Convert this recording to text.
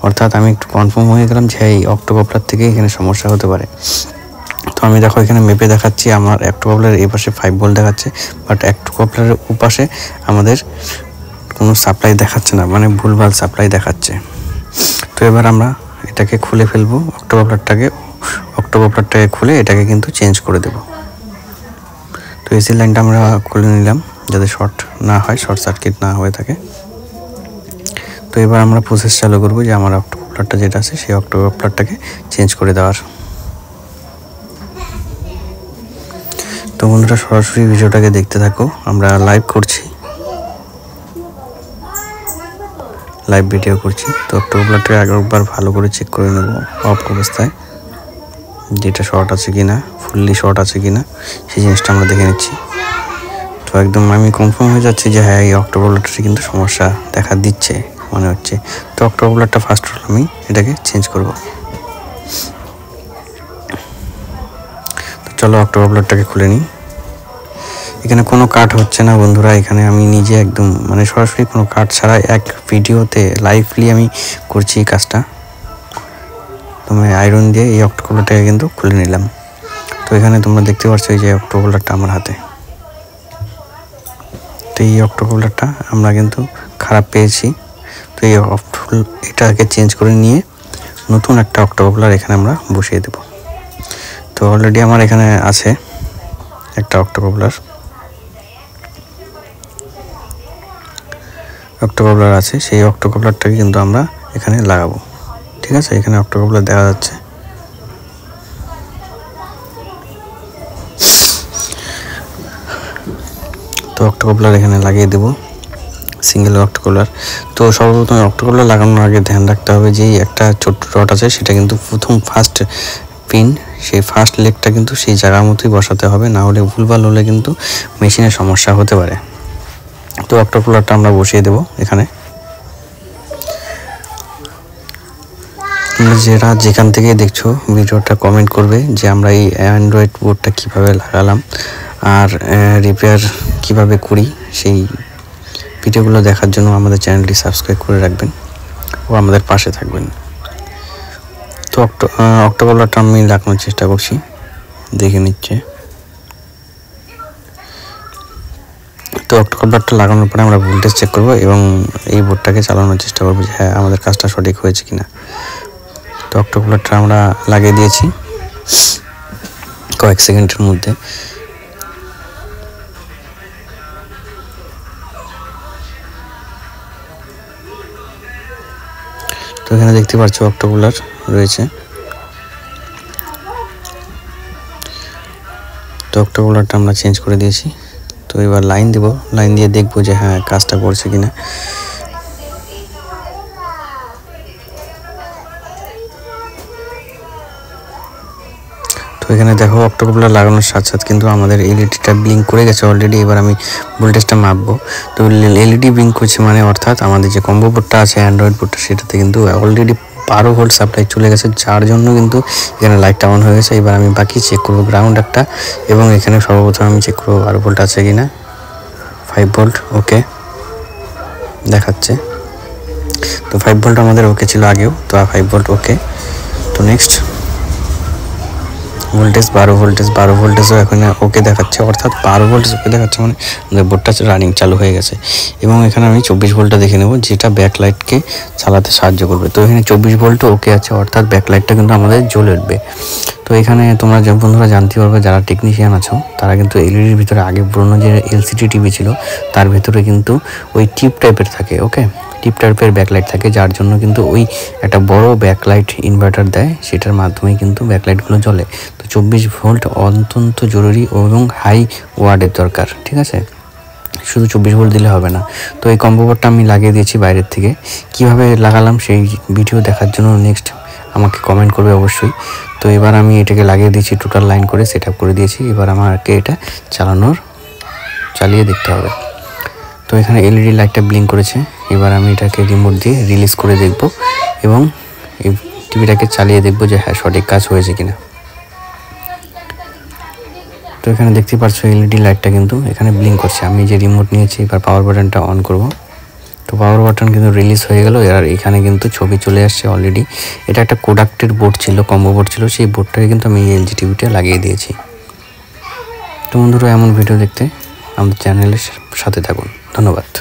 অর্থাৎ আমি একটু কনফার্ম হয়ে গেলাম যে এই অক্টোকাপলার থেকে এখানে সমস্যা হতে পারে। তো আমি দেখো এখানে মেপে দেখাচ্ছি আমার অক্টোকাপলারের এই পাশে 5 ভোল্ট দেখাচ্ছে, বাট অক্টোকাপলারের ওপাশে আমাদের কোনো সাপ্লাই দেখাচ্ছে না, মানে ভুলভাল সাপ্লাই দেখাচ্ছে। তো এবার আমরা এটাকে খুলে ফেলবো, অক্টোকাপলারটাকে খুলে এটাকে কিন্তু চেঞ্জ করে দেব। তো এসি লাইনটা আমরা খুলে নিলাম যাতে শর্ট না হয়, শর্ট সার্কিট না হয়ে থাকে। তো এবার আমরা প্রসেস চালু করবো যে আমার অক্টোকাপলারটা যেটা আছে সেই অক্টোকাপলারটাকে চেঞ্জ করে দেওয়ার। তো বন্ধুরা সরাসরি ভিডিওটাকে দেখতে থাকো, আমরা লাইভ করছি, লাইভ ভিডিও করছি। তো অক্টোকাপলারটাকে একবার ভালো করে চেক করে নেব অফ অবস্থায়, যেটা শর্ট আছে কিনা, ফুললি শর্ট আছে কিনা সেই জিনিসটা আমরা দেখে নিচ্ছি। তো একদম আমি কনফার্ম হয়ে যাচ্ছি যে হ্যাঁ এই অক্টোকাপলারটা কিন্তু সমস্যা দেখা দিচ্ছে মনে হচ্ছে। তো অক্টোকাপলারটা ফার্স্ট আমি এটাকে চেঞ্জ করব। তো চলো অক্টোকাপলারটাকে খুলে নিই। এখানে কোনো কাট হচ্ছে না বন্ধুরা, এখানে আমি নিজে একদম মানে সরাসরি কোনো কাট ছাড়া এক ভিডিওতে লাইভলি আমি করছি এই কাজটা। তো আমি আয়রন দিয়ে এই অক্টোকাপলারটাকে কিন্তু খুলে নিলাম। তো এখানে তোমরা দেখতে পাচ্ছ এই যে অক্টোকাপলারটা আমার হাতে। তো এই অক্টোকাপলারটা আমরা কিন্তু খারাপ পেয়েছি, তো এই এটাকে চেঞ্জ করে নিয়ে নতুন একটা অক্টোকাপলার এখানে আমরা বসিয়ে দেব। তো অলরেডি আমার এখানে আছে একটা অক্টোকাপলার আছে, সেই অক্টোকাপলারটাকে কিন্তু আমরা এখানে লাগাবো। ঠিক আছে, এখানে অক্টোকাপলার দেখা যাচ্ছে। তো অক্টোকাপলার এখানে লাগিয়ে দেব, সিঙ্গেল অক্টোকাপলার। তো সর্বপ্রথম অক্টোকাপলার লাগানোর আগে ধ্যান রাখতে হবে যে একটা ছোট্ট রড আছে সেটা কিন্তু প্রথম ফার্স্ট পিন, সেই ফার্স্ট লেগটা কিন্তু সেই জায়গার মতোই বসাতে হবে, না হলে ভুলভাল হলে কিন্তু মেশিনের সমস্যা হতে পারে। তো অক্টোকাপলারটা আমরা বসিয়ে দেব এখানে। যারা যেখান থেকে দেখছো ভিডিওটা কমেন্ট করবে যে আমরা এই অ্যান্ড্রয়েড বোর্ডটা কিভাবে লাগালাম আর রিপেয়ার কিভাবে করি, সেই ভিডিওগুলো দেখার জন্য আমাদের চ্যানেলটি সাবস্ক্রাইব করে রাখবেন ও আমাদের পাশে থাকবেন। তো অক্টোকাপলারটা আমি লাগানোর চেষ্টা করছি, দেখে নিচ্ছে। তো অক্টোকাপলারটা লাগানোর পরে আমরা ভোল্টেজ চেক করব এবং এই বোর্ডটাকে চালানোর চেষ্টা করবো যে হ্যাঁ আমাদের কাজটা সঠিক হয়েছে কিনা। তো অক্টোকাপলারটা আমরা লাগিয়ে দিয়েছি কয়েক সেকেন্ডের মধ্যে। তো এখানে দেখতে পাচ্ছ অক্টোকাপলার রয়েছে। তো অক্টোকাপলারটা আমরা চেঞ্জ করে দিয়েছি। তো এবার লাইন দেব, লাইন দিয়ে দেখবো যে হ্যাঁ কাজটা করছে কিনা। তো এখানে দেখো অক্টোকাপলার লাগানোর সাথে সাথে কিন্তু আমাদের এলইডিটা ব্লিঙ্ক করে গেছে অলরেডি। এবার আমি ভোল্টেজটা মাপবো। তো এলইডি ব্লিঙ্ক করছে মানে অর্থাৎ আমাদের যে কম্বো বোর্ডটা আছে অ্যান্ড্রয়েড বোর্ডটা সেটাতে কিন্তু অলরেডি 12 ভোল্ট সাপ্লাই চলে গেছে, যার জন্য কিন্তু এখানে লাইটটা অন হয়ে গেছে। এবার আমি বাকি চেক করবো গ্রাউন্ড একটা, এবং এখানে সর্বপ্রথম আমি চেক করবো 12 ভোল্ট আছে কিনা। 5 ভোল্ট ওকে দেখাচ্ছে। তো 5 ভোল্ট আমাদের ওকে ছিল আগেও, তো 5 ভোল্ট ওকে। তো নেক্সট ভোল্টেজ 12 ভোল্টেজও এখন ওকে দেখাচ্ছে, অর্থাৎ 12 ভোল্টেজ ওকে দেখাচ্ছে মানে আমাদের বোর্ডটা রানিং চালু হয়ে গেছে। এবং এখানে আমি 24 ভোল্টটা দেখে নেব, যেটা ব্যাকলাইটকে চালাতে সাহায্য করবে। তো এখানে 24 ভোল্টও ওকে আছে, অর্থাৎ ব্যাকলাইটটা কিন্তু আমাদের জ্বলে উঠবে। তো এখানে তোমরা যে বন্ধুরা জানতে পারবে যারা টেকনিশিয়ান আছো, তারা কিন্তু এলইডির ভিতরে আগে পুরনো যে এলসিডি টিভি ছিল তার ভিতরে কিন্তু ওই টিউব টাইপের থাকে, ওকে টিপ টাইপের ব্যাকলাইট থাকে, যার জন্য কিন্তু ওই একটা বড় ব্যাকলাইট ইনভার্টার দেয়, সেটার মাধ্যমে কিন্তু ব্যাকলাইটগুলো জ্বলে। তো 24 ভোল্ট অত্যন্ত জরুরি এবং হাই ওয়ার্ডের দরকার। ঠিক আছে, শুধু 24 ভোল্ট দিলে হবে না। তো এই কম্বো বোর্ডটা আমি লাগিয়ে দিয়েছি বাইরের থেকে। কিভাবে লাগালাম সেই ভিডিও দেখার জন্য নেক্সট আমাকে কমেন্ট করবে অবশ্যই। তো এবার আমি এটাকে লাগিয়ে দিয়েছি, টোটাল লাইন করে সেট আপ করে দিয়েছি। এবার আমাকে এটা চালিয়ে দেখতে হবে। তো এখানে এলইডি লাইটটা ব্লিঙ্ক করেছে। এবার আমি এটাকে রিমোট দিয়ে রিলিজ করে দেখব এবং এই টিভিটাকে চালিয়ে দেখব যে হ্যাঁ সঠিক কাজ হয়েছে কিনা। তো এখানে দেখতে পাচ্ছ এলইডি লাইটটা কিন্তু এখানে ব্লিঙ্ক করছে। আমি যে রিমোট নিয়েছি এবার পাওয়ার বাটনটা অন করব তো পাওয়ার বাটন কিন্তু রিলিজ হয়ে গেল। আর এখানে কিন্তু ছবি চলে আসছে অলরেডি। এটা একটা কোডাক্টের বোর্ড ছিল, কম্বো বোর্ড ছিল, সেই বোর্ডটাকে কিন্তু আমি এলজি টিভিতে লাগিয়ে দিয়েছি। তো বন্ধুরা, এমন ভিডিও দেখতে আমাদের চ্যানেলের সাথে থাকুন। ধন্যবাদ।